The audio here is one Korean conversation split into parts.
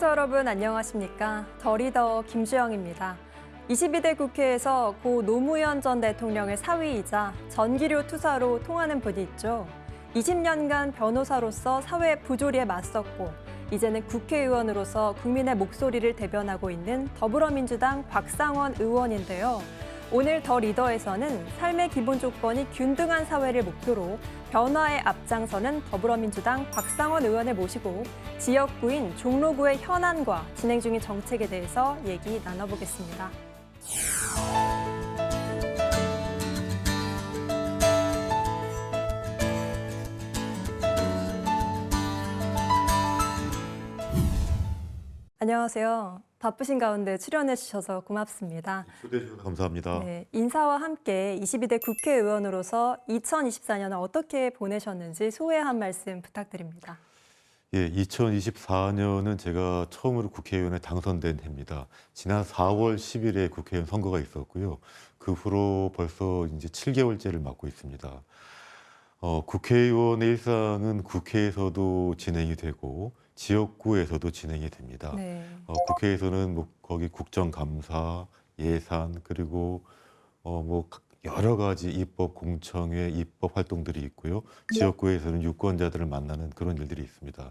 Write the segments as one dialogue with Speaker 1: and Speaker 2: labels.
Speaker 1: 시청자 여러분 안녕하십니까? 더 리더 김주영입니다. 22대 국회에서 고 노무현 전 대통령의 사위이자 전기료 투사로 통하는 분이 있죠. 20년간 변호사로서 사회 부조리에 맞섰고 이제는 국회의원으로서 국민의 목소리를 대변하고 있는 더불어민주당 박상원 의원인데요. 오늘 더 리더에서는 삶의 기본 조건이 균등한 사회를 목표로 변화에 앞장서는 더불어민주당 박상원 의원을 모시고 지역구인 종로구의 현안과 진행 중인 정책에 대해서 얘기 나눠보겠습니다. 안녕하세요. 바쁘신 가운데 출연해 주셔서 고맙습니다.
Speaker 2: 초대해 주셔서 감사합니다.
Speaker 1: 네, 인사와 함께 22대 국회의원으로서 2024년을 어떻게 보내셨는지 소회 한 말씀 부탁드립니다.
Speaker 2: 예, 2024년은 제가 처음으로 국회의원에 당선된 해입니다. 지난 4월 10일에 국회의원 선거가 있었고요. 그 후로 벌써 이제 7개월째를 맡고 있습니다. 국회의원의 일상은 국회에서도 진행이 되고 지역구에서도 진행이 됩니다.
Speaker 1: 네.
Speaker 2: 국회에서는 뭐 거기 국정감사, 예산 그리고 뭐 여러 가지 입법 공청회, 입법 활동들이 있고요. 지역구에서는 유권자들을 만나는 그런 일들이 있습니다.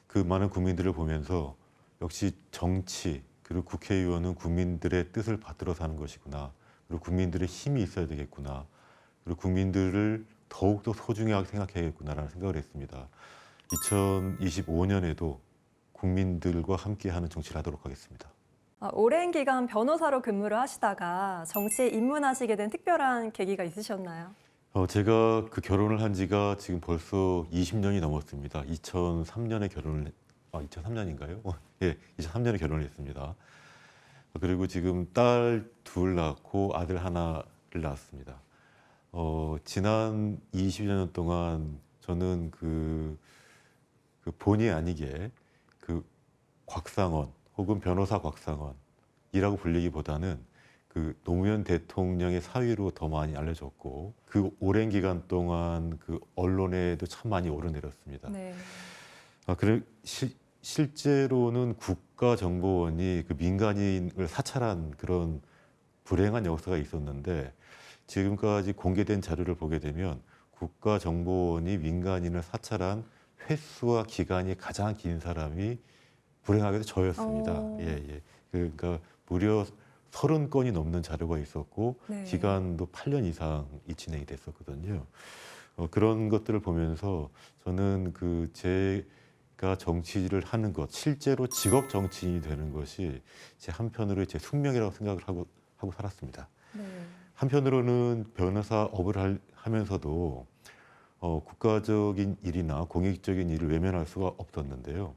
Speaker 2: 그 많은 국민들을 보면서 역시 정치 그리고 국회의원은 국민들의 뜻을 받들어 사는 것이구나. 그리고 국민들의 힘이 있어야 되겠구나. 그리고 국민들을 더욱더 소중하게 생각해야겠구나라는 생각을 했습니다. 2025년에도 국민들과 함께하는 정치를 하도록 하겠습니다.
Speaker 1: 오랜 기간 변호사로 근무를 하시다가 정치에 입문하시게 된 특별한 계기가 있으셨나요?
Speaker 2: 제가 그 결혼을 한 지가 지금 벌써 20년이 넘었습니다. 2003년에 2003년인가요? 예, 2003년에 결혼을 했습니다. 그리고 지금 딸 둘 낳고 아들 하나를 낳았습니다. 지난 20년 동안 저는 그 본의 아니게 그 곽상원 혹은 변호사 곽상원이라고 불리기보다는 그 노무현 대통령의 사위로 더 많이 알려졌고 그 오랜 기간 동안 그 언론에도 참 많이 오르내렸습니다.
Speaker 1: 네.
Speaker 2: 그래 실제로는 국가정보원이 그 민간인을 사찰한 그런 불행한 역사가 있었는데 지금까지 공개된 자료를 보게 되면 국가정보원이 민간인을 사찰한 횟수와 기간이 가장 긴 사람이 불행하게도 저였습니다. 예. 그러니까 무려 30건이 넘는 자료가 있었고
Speaker 1: 네.
Speaker 2: 기간도 8년 이상이 진행이 됐었거든요. 그런 것들을 보면서 저는 그 제가 정치를 하는 것, 실제로 직업 정치인이 되는 것이 제 한편으로 제 숙명이라고 생각을 하고 살았습니다.
Speaker 1: 네. 한편으로는
Speaker 2: 변호사 업을 하면서도 국가적인 일이나 공익적인 일을 외면할 수가 없었는데요.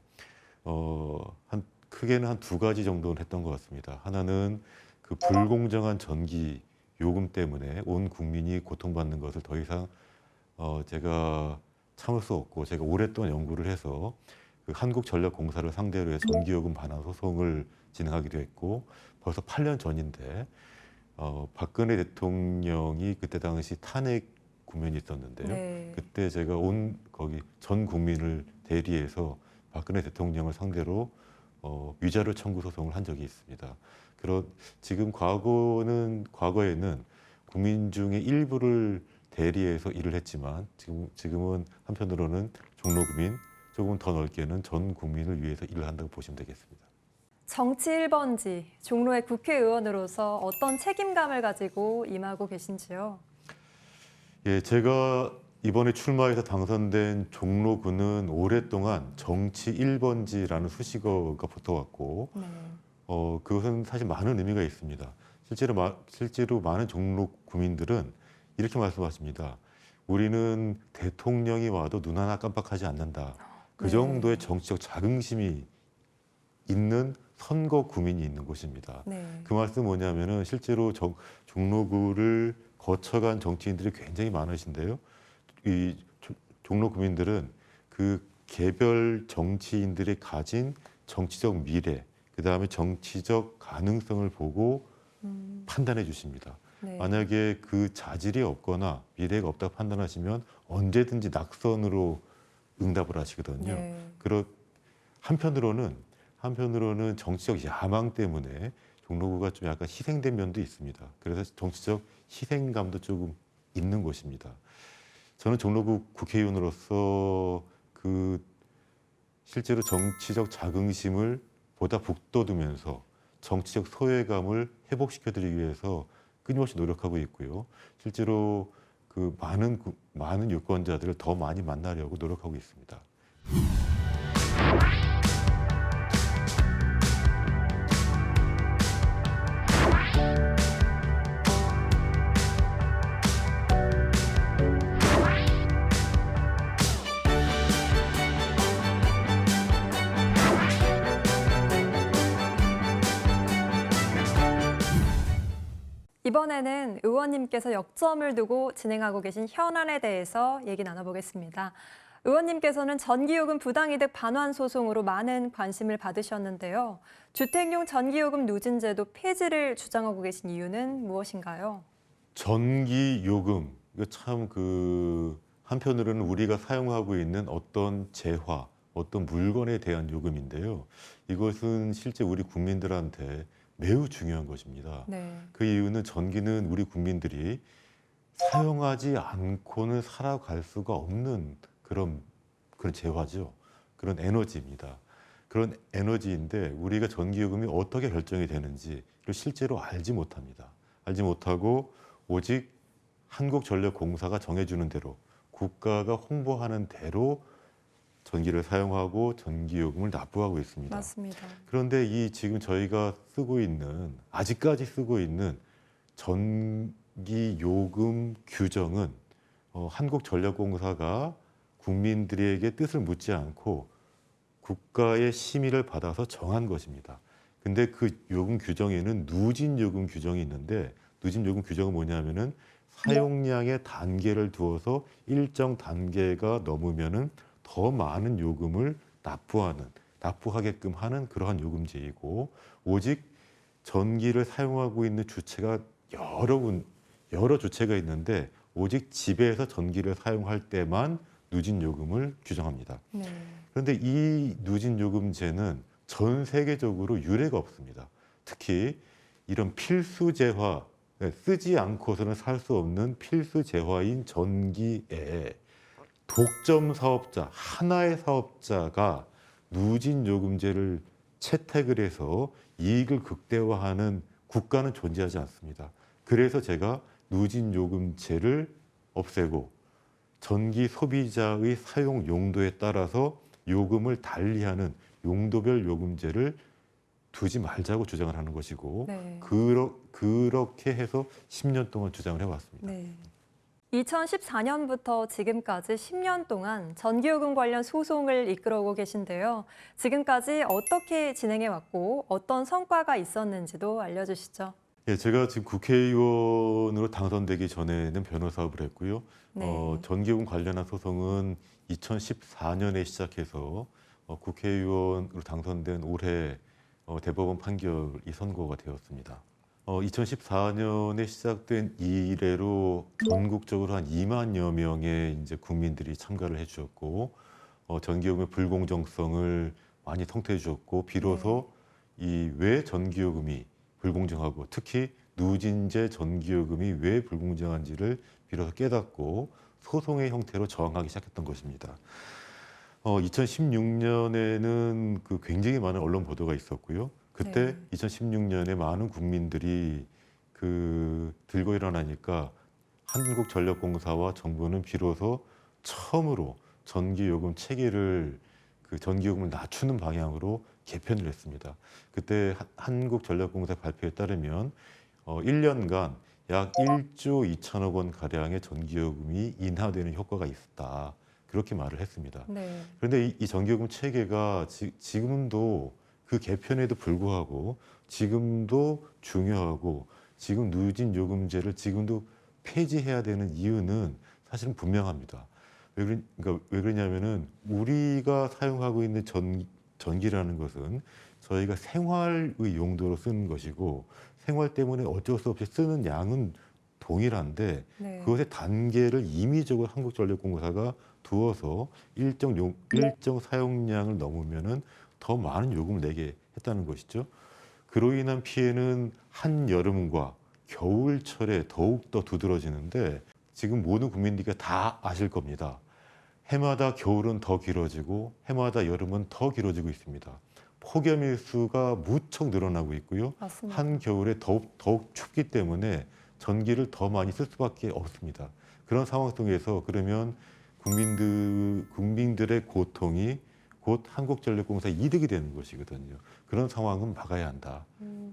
Speaker 2: 크게는 한 두 가지 정도는 했던 것 같습니다. 하나는 그 불공정한 전기 요금 때문에 온 국민이 고통받는 것을 더 이상 제가 참을 수 없고 제가 오랫동안 연구를 해서 그 한국전력공사를 상대로 해서 전기요금 반환 소송을 진행하기도 했고 벌써 8년 전인데 박근혜 대통령이 그때 당시 탄핵 국면이 있었는데요.
Speaker 1: 네.
Speaker 2: 그때 제가 거기 전 국민을 대리해서 박근혜 대통령을 상대로 위자료 청구 소송을 한 적이 있습니다. 지금 과거에는 국민 중에 일부를 대리해서 일을 했지만 지금은 한편으로는 종로구민, 조금 더 넓게는 전 국민을 위해서 일을 한다고 보시면 되겠습니다.
Speaker 1: 정치 1번지, 종로의 국회의원으로서 어떤 책임감을 가지고 임하고 계신지요?
Speaker 2: 예, 제가 이번에 출마해서 당선된 종로구는 오랫동안 정치 1번지라는 수식어가 붙어왔고
Speaker 1: 네.
Speaker 2: 그것은 사실 많은 의미가 있습니다. 실제로 많은 종로 구민들은 이렇게 말씀하십니다. 우리는 대통령이 와도 눈 하나 깜빡하지 않는다. 그
Speaker 1: 네.
Speaker 2: 정도의 정치적 자긍심이 있는 선거 구민이 있는 곳입니다.
Speaker 1: 네.
Speaker 2: 그 말씀은 뭐냐면은 실제로 종로구를 거쳐간 정치인들이 굉장히 많으신데요. 이 종로 구민들은 그 개별 정치인들이 가진 정치적 미래, 그 다음에 정치적 가능성을 보고 판단해 주십니다.
Speaker 1: 네.
Speaker 2: 만약에 그 자질이 없거나 미래가 없다고 판단하시면 언제든지 낙선으로 응답을 하시거든요.
Speaker 1: 네.
Speaker 2: 한편으로는 한편으로는 정치적 야망 때문에 종로구가 좀 약간 희생된 면도 있습니다. 그래서 정치적 희생감도 조금 있는 곳입니다. 저는 종로구 국회의원으로서 실제로 정치적 자긍심을 보다 북돋우면서 정치적 소외감을 회복시켜드리기 위해서 끊임없이 노력하고 있고요. 실제로 많은 유권자들을 더 많이 만나려고 노력하고 있습니다.
Speaker 1: 이번에는 의원님께서 역점을 두고 진행하고 계신 현안에 대해서 얘기 나눠보겠습니다. 의원님께서는 전기요금 부당이득 반환 소송으로 많은 관심을 받으셨는데요. 주택용 전기요금 누진제도 폐지를 주장하고 계신 이유는 무엇인가요?
Speaker 2: 전기요금, 이거 참 한편으로는 우리가 사용하고 있는 어떤 재화, 어떤 물건에 대한 요금인데요. 이것은 실제 우리 국민들한테 매우 중요한 것입니다.
Speaker 1: 네.
Speaker 2: 그 이유는 전기는 우리 국민들이 사용하지 않고는 살아갈 수가 없는 그런 재화죠. 그런 에너지입니다. 그런 에너지인데 우리가 전기요금이 어떻게 결정이 되는지를 실제로 알지 못합니다. 알지 못하고 오직 한국전력공사가 정해주는 대로 국가가 홍보하는 대로 전기를 사용하고 전기요금을 납부하고 있습니다.
Speaker 1: 맞습니다.
Speaker 2: 그런데 지금 저희가 아직까지 쓰고 있는 전기요금 규정은 한국전력공사가 국민들에게 뜻을 묻지 않고 국가의 심의를 받아서 정한 것입니다. 근데 그 요금 규정에는 누진요금 규정이 있는데 누진요금 규정은 뭐냐면은 사용량의 단계를 두어서 일정 단계가 넘으면은 더 많은 요금을 납부하게끔 하는 그러한 요금제이고, 오직 전기를 사용하고 있는 주체가 여러 주체가 있는데 오직 집에서 전기를 사용할 때만 누진요금을 규정합니다.
Speaker 1: 네.
Speaker 2: 그런데 이 누진요금제는 전 세계적으로 유례가 없습니다. 특히 이런 필수재화, 쓰지 않고서는 살 수 없는 필수재화인 전기에 독점 사업자, 하나의 사업자가 누진요금제를 채택을 해서 이익을 극대화하는 국가는 존재하지 않습니다. 그래서 제가 누진요금제를 없애고 전기 소비자의 사용 용도에 따라서 요금을 달리하는 용도별 요금제를 두지 말자고 주장을 하는 것이고,
Speaker 1: 네.
Speaker 2: 그렇게 해서 10년 동안 주장을 해왔습니다.
Speaker 1: 네. 2014년부터 지금까지 10년 동안 전기요금 관련 소송을 이끌어오고 계신데요. 지금까지 어떻게 진행해 왔고 어떤 성과가 있었는지도 알려주시죠.
Speaker 2: 예, 제가 지금 국회의원으로 당선되기 전에는 변호사업을 했고요.
Speaker 1: 네.
Speaker 2: 전기요금 관련한 소송은 2014년에 시작해서 국회의원으로 당선된 올해 대법원 판결이 선고가 되었습니다. 2014년에 시작된 이래로 전국적으로 한 2만여 명의 이제 국민들이 참가를 해주셨고, 전기요금의 불공정성을 많이 통태해 주셨고, 비로소 왜 전기요금이 불공정하고 특히 누진제 전기요금이 왜 불공정한지를 비로소 깨닫고 소송의 형태로 저항하기 시작했던 것입니다. 2016년에는 굉장히 많은 언론 보도가 있었고요. 그때 2016년에 많은 국민들이 들고 일어나니까 한국전력공사와 정부는 비로소 처음으로 전기요금 체계를 전기요금을 낮추는 방향으로 개편을 했습니다. 그때 한국전력공사 발표에 따르면 1년간 약 1조 2천억 원 가량의 전기요금이 인하되는 효과가 있었다. 그렇게 말을 했습니다.
Speaker 1: 네.
Speaker 2: 그런데 이 전기요금 체계가 지금도 그 개편에도 불구하고 지금도 중요하고 지금 누진요금제를 지금도 폐지해야 되는 이유는 사실은 분명합니다. 왜 그러냐면은 우리가 사용하고 있는 전기라는 것은 저희가 생활의 용도로 쓰는 것이고, 생활 때문에 어쩔 수 없이 쓰는 양은 동일한데 그것의 단계를 임의적으로 한국전력공사가 두어서 일정 사용량을 넘으면은 더 많은 요금을 내게 했다는 것이죠. 그로 인한 피해는 한여름과 겨울철에 더욱더 두드러지는데 지금 모든 국민들이 다 아실 겁니다. 해마다 겨울은 더 길어지고 해마다 여름은 더 길어지고 있습니다. 폭염일수가 무척 늘어나고 있고요.
Speaker 1: 맞습니다.
Speaker 2: 한겨울에 더욱 춥기 때문에 전기를 더 많이 쓸 수밖에 없습니다. 그런 상황 속에서 그러면 국민들의 고통이 곧 한국전력공사 이득이 되는 것이거든요. 그런 상황은 막아야 한다.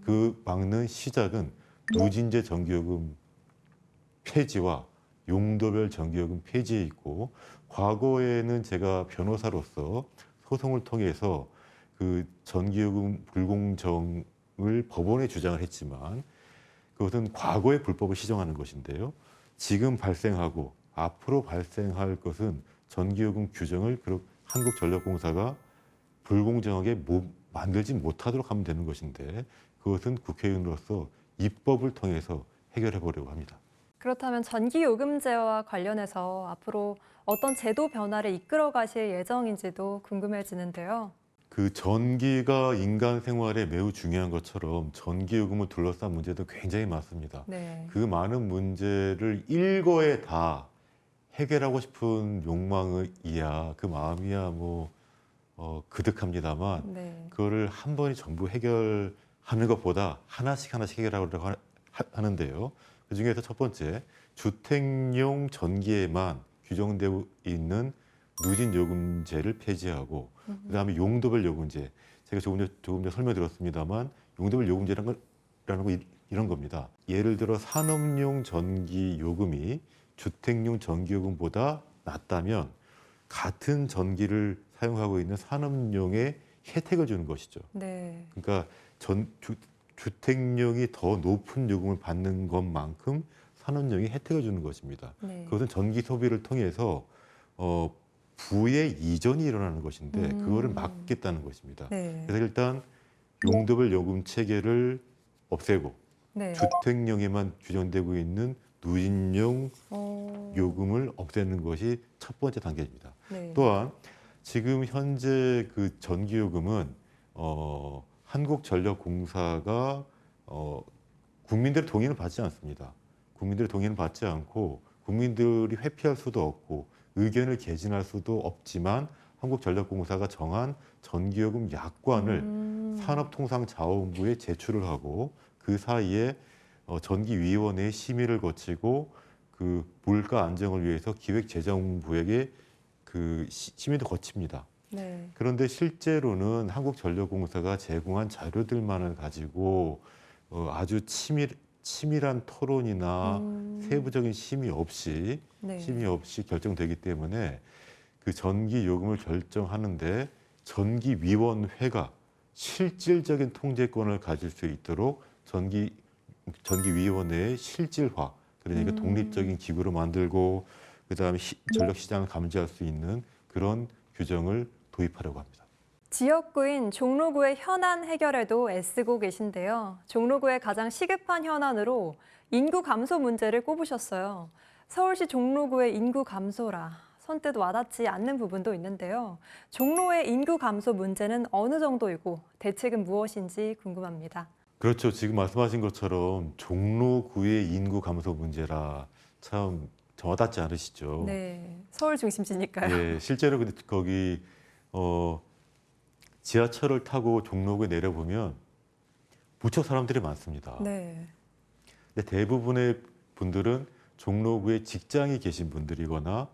Speaker 2: 그 막는 시작은 누진제 전기요금 폐지와 용도별 전기요금 폐지에 있고, 과거에는 제가 변호사로서 소송을 통해서 그 전기요금 불공정을 법원에 주장을 했지만 그것은 과거의 불법을 시정하는 것인데요. 지금 발생하고 앞으로 발생할 것은 전기요금 규정을 한국전력공사가 불공정하게 만들지 못하도록 하면 되는 것인데 그것은 국회의원으로서 입법을 통해서 해결해 보려고 합니다.
Speaker 1: 그렇다면 전기요금제와 관련해서 앞으로 어떤 제도 변화를 이끌어 가실 예정인지도 궁금해지는데요.
Speaker 2: 그 전기가 인간 생활에 매우 중요한 것처럼 전기요금을 둘러싼 문제도 굉장히 많습니다.
Speaker 1: 네.
Speaker 2: 그 많은 문제를 일거에 다 해결하고 싶은 욕망이야, 그 마음이야 그득합니다만
Speaker 1: 네.
Speaker 2: 그거를 한 번에 전부 해결하는 것보다 하나씩 해결하려고 하는데요. 그 중에서 첫 번째, 주택용 전기에만 규정되어 있는 누진요금제를 폐지하고 그다음에 용도별 요금제, 제가 조금 전에 설명드렸습니다만 용도별 요금제라는 거 이런 겁니다. 예를 들어 산업용 전기 요금이 주택용 전기요금보다 낮다면 같은 전기를 사용하고 있는 산업용에 혜택을 주는 것이죠.
Speaker 1: 네.
Speaker 2: 그러니까 주택용이 더 높은 요금을 받는 것만큼 산업용이 혜택을 주는 것입니다.
Speaker 1: 네.
Speaker 2: 그것은 전기 소비를 통해서 부의 이전이 일어나는 것인데 그거를 막겠다는 것입니다.
Speaker 1: 네.
Speaker 2: 그래서 일단 용도별 요금 체계를 없애고
Speaker 1: 네.
Speaker 2: 주택용에만 규정되고 있는 누진용
Speaker 1: 어,
Speaker 2: 요금을 없애는 것이 첫 번째 단계입니다.
Speaker 1: 네.
Speaker 2: 또한 지금 현재 그 전기요금은 한국전력공사가 국민들의 동의를 받지 않습니다. 국민들의 동의를 받지 않고 국민들이 회피할 수도 없고 의견을 개진할 수도 없지만 한국전력공사가 정한 전기요금 약관을 산업통상자원부에 제출을 하고 그 사이에 전기위원회의 심의를 거치고 그 물가 안정을 위해서 기획재정부에게 그 심의도 거칩니다.
Speaker 1: 네.
Speaker 2: 그런데 실제로는 한국전력공사가 제공한 자료들만을 가지고 아주 치밀한 토론이나 세부적인 심의 없이
Speaker 1: 네.
Speaker 2: 결정되기 때문에 그 전기 요금을 결정하는데 전기위원회가 실질적인 통제권을 가질 수 있도록 전기위원회의 실질화, 그러니까 독립적인 기구를 만들고 그다음에 전력 시장을 감지할 수 있는 그런 규정을 도입하려고 합니다.
Speaker 1: 지역구인 종로구의 현안 해결에도 애쓰고 계신데요. 종로구의 가장 시급한 현안으로 인구 감소 문제를 꼽으셨어요. 서울시 종로구의 인구 감소라 선뜻 와닿지 않는 부분도 있는데요. 종로의 인구 감소 문제는 어느 정도이고 대책은 무엇인지 궁금합니다.
Speaker 2: 그렇죠. 지금 말씀하신 것처럼 종로구의 인구 감소 문제라 참 와닿지 않으시죠?
Speaker 1: 네, 서울 중심지니까요.
Speaker 2: 예, 실제로 근데 거기 지하철을 타고 종로구에 내려보면 무척 사람들이 많습니다.
Speaker 1: 네,
Speaker 2: 근데 대부분의 분들은 종로구에 직장이 계신 분들이거나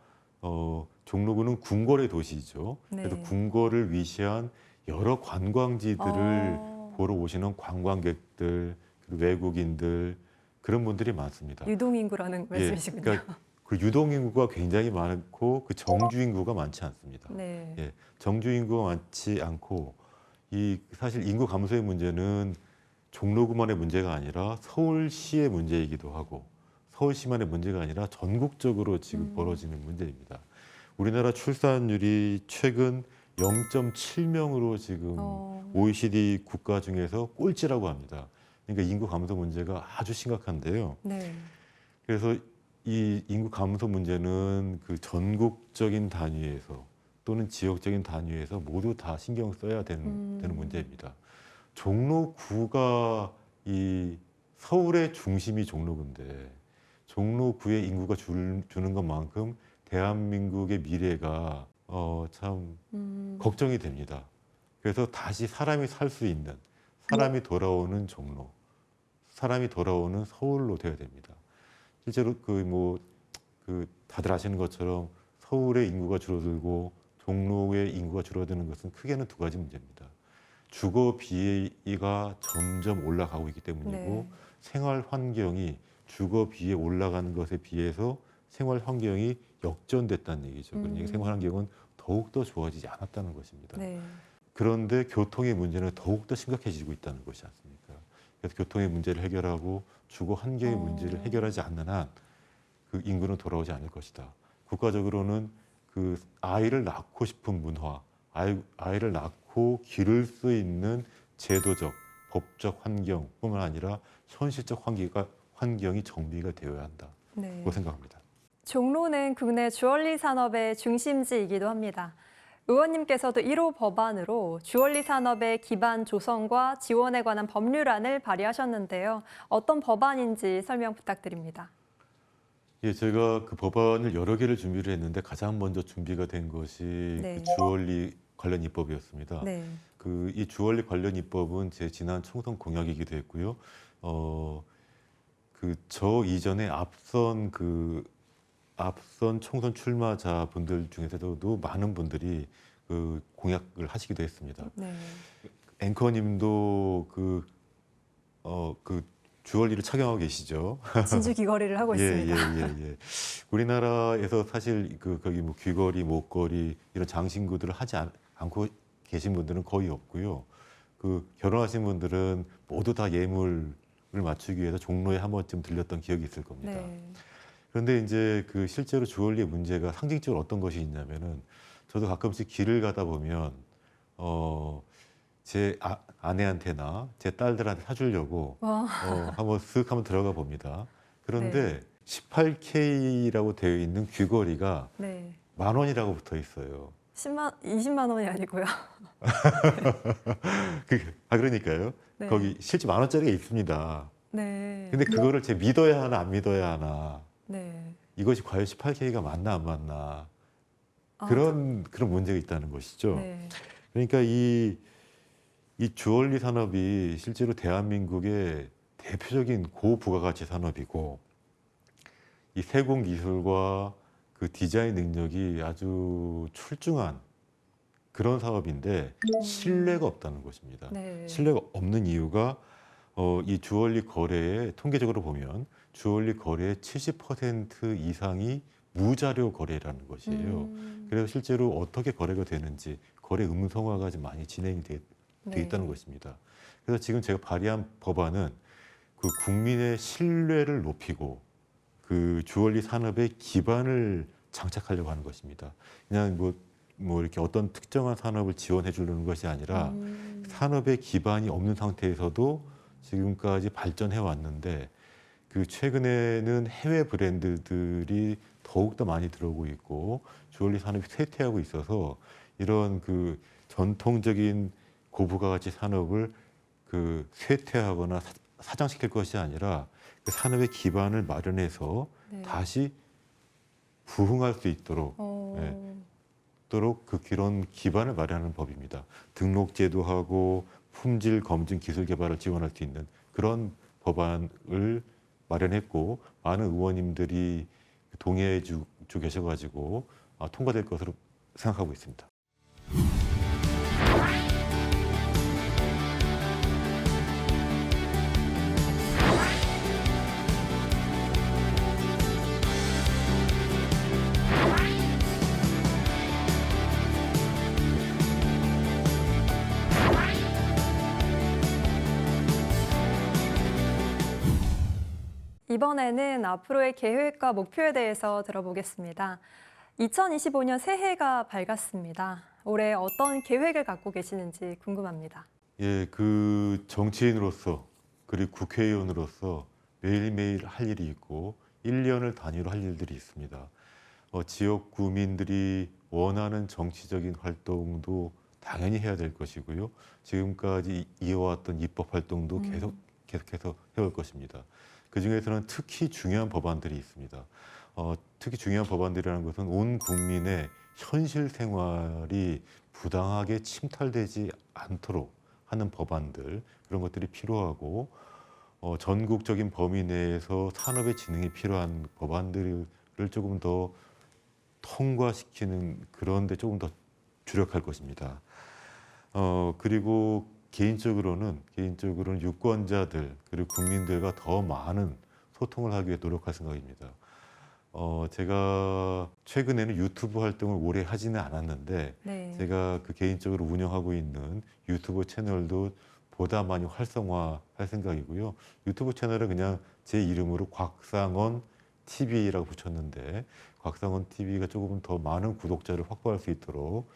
Speaker 2: 종로구는 궁궐의 도시죠. 그래서
Speaker 1: 네.
Speaker 2: 궁궐을 위시한 여러 관광지들을 보러 오시는 관광객들, 그리고 외국인들 그런 분들이 많습니다.
Speaker 1: 유동인구라는 말씀이시군요.
Speaker 2: 그러니까 그 유동인구가 굉장히 많고 그 정주인구가 많지 않습니다.
Speaker 1: 네,
Speaker 2: 예, 정주인구가 많지 않고 이 사실 인구 감소의 문제는 종로구만의 문제가 아니라 서울시의 문제이기도 하고 서울시만의 문제가 아니라 전국적으로 지금 벌어지는 문제입니다. 우리나라 출산율이 최근 0.7명으로 지금 OECD 국가 중에서 꼴찌라고 합니다. 그러니까 인구 감소 문제가 아주 심각한데요.
Speaker 1: 네,
Speaker 2: 그래서 이 인구 감소 문제는 그 전국적인 단위에서 또는 지역적인 단위에서 모두 다 신경 써야 되는 문제입니다. 종로구가 이 서울의 중심이 종로구인데 종로구의 인구가 주는 것만큼 대한민국의 미래가 참 걱정이 됩니다. 그래서 다시 사람이 살 수 있는, 사람이 돌아오는 종로, 사람이 돌아오는 서울로 되어야 됩니다. 실제로 다들 아시는 것처럼 서울의 인구가 줄어들고 종로의 인구가 줄어드는 것은 크게는 두 가지 문제입니다. 주거 비가 점점 올라가고 있기 때문이고
Speaker 1: 네.
Speaker 2: 생활 환경이 주거 비에 올라가는 것에 비해서 생활 환경이 역전됐다는 얘기죠. 그러니까 생활 환경은 더욱더 좋아지지 않았다는 것입니다.
Speaker 1: 네.
Speaker 2: 그런데 교통의 문제는 더욱더 심각해지고 있다는 것이 않습니까? 그래서 교통의 문제를 해결하고 주거 환경의 문제를 해결하지 않는 한 그 인구는 돌아오지 않을 것이다. 국가적으로는 그 아이를 낳고 싶은 문화, 아이를 낳고 기를 수 있는 제도적, 법적 환경뿐만 아니라 현실적 환경이 정비가 되어야 한다고
Speaker 1: 네.
Speaker 2: 생각합니다.
Speaker 1: 종로는 국내 주얼리 산업의 중심지이기도 합니다. 의원님께서도 1호 법안으로 주얼리 산업의 기반 조성과 지원에 관한 법률안을 발의하셨는데요. 어떤 법안인지 설명 부탁드립니다.
Speaker 2: 예, 제가 그 법안을 여러 개를 준비를 했는데 가장 먼저 준비가 된 것이
Speaker 1: 네.
Speaker 2: 그 주얼리 관련 입법이었습니다.
Speaker 1: 네.
Speaker 2: 이 주얼리 관련 입법은 제 지난 총선 공약이기도 했고요. 저 이전에 앞선 총선 출마자 분들 중에서도 많은 분들이 그 공약을 하시기도 했습니다.
Speaker 1: 네.
Speaker 2: 앵커님도 그 주얼리를 착용하고 계시죠?
Speaker 1: 진주 귀걸이를 하고 있습니다.
Speaker 2: 예. 우리나라에서 사실 거기 뭐 귀걸이, 목걸이 이런 장신구들을 하지 않고 계신 분들은 거의 없고요. 결혼하신 분들은 모두 다 예물을 맞추기 위해서 종로에 한 번쯤 들렸던 기억이 있을 겁니다.
Speaker 1: 네.
Speaker 2: 그런데 이제 실제로 주얼리의 문제가 상징적으로 어떤 것이 있냐면은 저도 가끔씩 길을 가다 보면 제 아내한테나 제 딸들한테 사주려고 한번 쓱 한번 들어가 봅니다. 그런데 18K라고 되어 있는 귀걸이가
Speaker 1: 네.
Speaker 2: 10,000원이라고 붙어 있어요.
Speaker 1: 20만 원이 아니고요.
Speaker 2: 그러니까요.
Speaker 1: 네.
Speaker 2: 거기 실제 10,000원짜리가 있습니다.
Speaker 1: 네.
Speaker 2: 근데 그거를 제가 믿어야 하나 안 믿어야 하나,
Speaker 1: 네.
Speaker 2: 이것이 과연 18K가 맞나 안 맞나,
Speaker 1: 아,
Speaker 2: 그런 문제가 있다는 것이죠.
Speaker 1: 네.
Speaker 2: 그러니까 이 주얼리 산업이 실제로 대한민국의 대표적인 고부가가치 산업이고 이 세공 기술과 그 디자인 능력이 아주 출중한 그런 사업인데 신뢰가 없다는 것입니다.
Speaker 1: 네.
Speaker 2: 신뢰가 없는 이유가 이 주얼리 거래에 통계적으로 보면 주얼리 거래의 70% 이상이 무자료 거래라는 것이에요. 그래서 실제로 어떻게 거래가 되는지 거래 음성화가 좀 많이 진행이 돼 있다는 것입니다. 그래서 지금 제가 발의한 법안은 그 국민의 신뢰를 높이고 그 주얼리 산업의 기반을 장착하려고 하는 것입니다. 그냥 뭐 이렇게 어떤 특정한 산업을 지원해 주려는 것이 아니라 산업의 기반이 없는 상태에서도 지금까지 발전해 왔는데 최근에는 해외 브랜드들이 더욱더 많이 들어오고 있고 주얼리 산업이 쇠퇴하고 있어서 이런 전통적인 고부가가치 산업을 쇠퇴하거나 사장시킬 것이 아니라 그 산업의 기반을 마련해서
Speaker 1: 네.
Speaker 2: 다시 부흥할 수 있도록 그런 기반을 마련하는 법입니다. 등록제도 하고 품질 검증 기술 개발을 지원할 수 있는 그런 법안을 마련했고 많은 의원님들이 동의해 주고 계셔가지고 통과될 것으로 생각하고 있습니다.
Speaker 1: 이번에는 앞으로의 계획과 목표에 대해서 들어보겠습니다. 2025년 새해가 밝았습니다. 올해 어떤 계획을 갖고 계시는지 궁금합니다.
Speaker 2: 예, 정치인으로서 그리고 국회의원으로서 매일매일 할 일이 있고 1년을 단위로 할 일들이 있습니다. 지역 구민들이 원하는 정치적인 활동도 당연히 해야 될 것이고요. 지금까지 이어왔던 입법 활동도 계속해서 해올 것입니다. 그 중에서는 특히 중요한 법안들이 있습니다. 특히 중요한 법안들이라는 것은 온 국민의 현실 생활이 부당하게 침탈되지 않도록 하는 법안들, 그런 것들이 필요하고, 전국적인 범위 내에서 산업의 진흥이 필요한 법안들을 조금 더 통과시키는 그런 데 조금 더 주력할 것입니다. 그리고 개인적으로는 유권자들 그리고 국민들과 더 많은 소통을 하기 위해 노력할 생각입니다. 제가 최근에는 유튜브 활동을 오래 하지는 않았는데
Speaker 1: 네.
Speaker 2: 제가 그 개인적으로 운영하고 있는 유튜브 채널도 보다 많이 활성화할 생각이고요. 유튜브 채널은 그냥 제 이름으로 곽상원 TV라고 붙였는데 곽상원 TV가 조금 더 많은 구독자를 확보할 수 있도록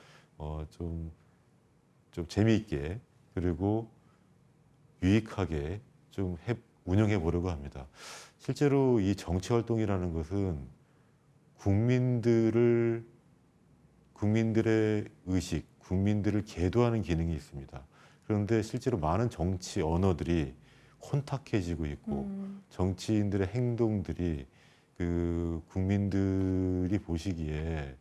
Speaker 2: 좀 재미있게 그리고 유익하게 좀 운영해 보려고 합니다. 실제로 이 정치 활동이라는 것은 국민들의 의식, 국민들을 계도하는 기능이 있습니다. 그런데 실제로 많은 정치 언어들이 혼탁해지고 있고 정치인들의 행동들이 그 국민들이 보시기에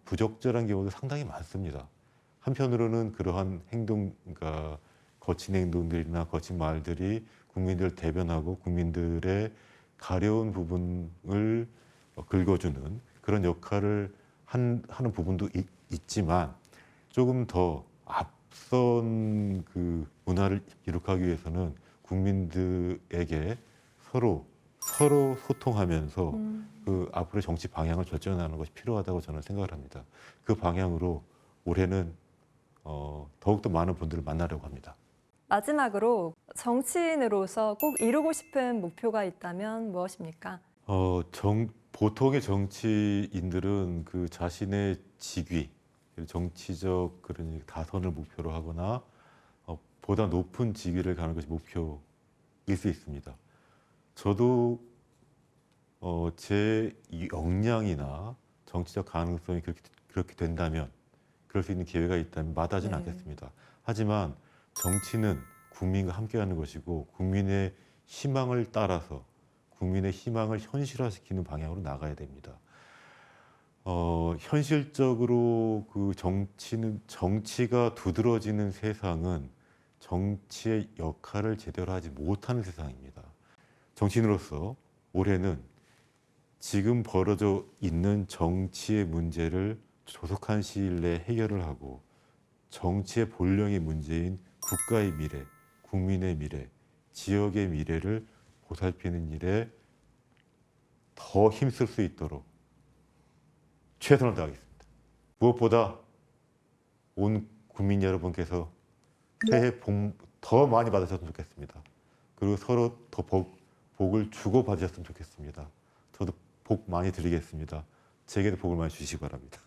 Speaker 2: 부적절한 경우도 상당히 많습니다. 한편으로는 그러한 행동, 그러니까 거친 행동들이나 거친 말들이 국민들을 대변하고 국민들의 가려운 부분을 긁어주는 그런 역할을 하는 부분도 있지만 조금 더 앞선 그 문화를 이룩하기 위해서는 국민들에게 서로 소통하면서 그 앞으로의 정치 방향을 결정하는 것이 필요하다고 저는 생각을 합니다. 그 방향으로 올해는 더욱더 많은 분들을 만나려고 합니다.
Speaker 1: 마지막으로 정치인으로서 꼭 이루고 싶은 목표가 있다면 무엇입니까?
Speaker 2: 보통의 정치인들은 그 자신의 직위, 정치적 그런 다선을 목표로 하거나 보다 높은 직위를 가는 것이 목표일 수 있습니다. 저도 제 역량이나 정치적 가능성이 그렇게 된다면, 그럴 수 있는 기회가 있다면 마다하지는 않겠습니다. 하지만 정치는 국민과 함께하는 것이고 국민의 희망을 따라서 국민의 희망을 현실화시키는 방향으로 나가야 됩니다. 현실적으로 그 정치가 두드러지는 세상은 정치의 역할을 제대로 하지 못하는 세상입니다. 정치인으로서 올해는 지금 벌어져 있는 정치의 문제를 조속한 시일 내에 해결을 하고 정치의 본령의 문제인 국가의 미래, 국민의 미래, 지역의 미래를 보살피는 일에 더 힘쓸 수 있도록 최선을 다하겠습니다. 무엇보다 온 국민 여러분께서 새해 복 더 많이 받으셨으면 좋겠습니다. 그리고 서로 더 복을 주고 받으셨으면 좋겠습니다. 저도 복 많이 드리겠습니다. 제게도 복을 많이 주시기 바랍니다.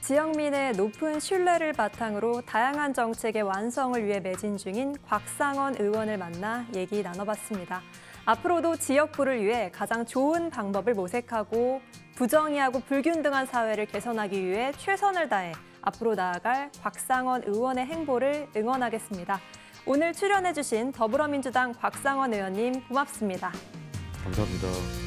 Speaker 1: 지역민의 높은 신뢰를 바탕으로 다양한 정책의 완성을 위해 매진 중인 곽상원 의원을 만나 얘기 나눠봤습니다. 앞으로도 지역구를 위해 가장 좋은 방법을 모색하고 부정의하고 불균등한 사회를 개선하기 위해 최선을 다해 앞으로 나아갈 곽상원 의원의 행보를 응원하겠습니다. 오늘 출연해주신 더불어민주당 곽상원 의원님 고맙습니다.
Speaker 2: 감사합니다.